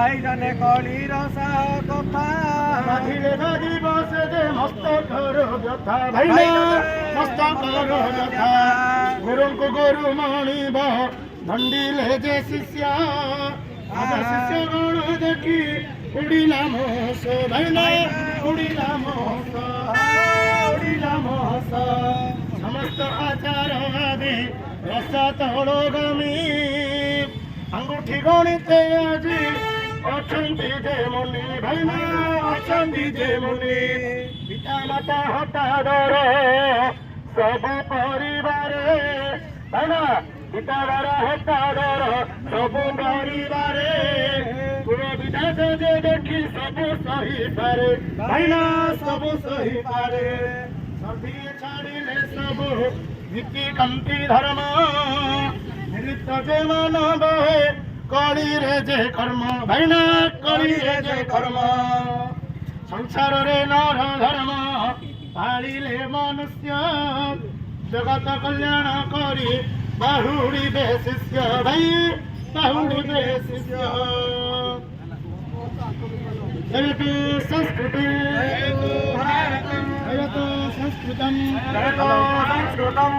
भाई जाने कली रसा कथा बाधिले नदी बसे दे मस्तक व्यथा भाइना मस्तक व्यथा गुरुको गुरु मणिब धंडिले जे शिष्य आज शिष्य गण देखी उड़िला मोस भाइना उड़िला मोस उड़िला मोस समस्त आचार आदि रसा तोड़गामी अंगूठी गणिते আজি अछंती जे मुनि भाइना अछंती जे मुनि पिता माता हटा डर सब परिवार भाइना पिता माता हटा डर सब परिवार गुरु विधान जे देखी सब सही पारे भाइना सब सही पारे सभी छाड़िले सब नीति कंती धर्म नृत्य जे मानव कली रे जे कर्म भाइना कली रे जे कर्म संसार रे नर धर्म पालिले मनुष्य जगत कल्याण करी बाहुड़ी बे शिष्य भाई बाहुड़ी बे शिष्य जयतु संस्कृति जयतु संस्कृतम संस्कृतम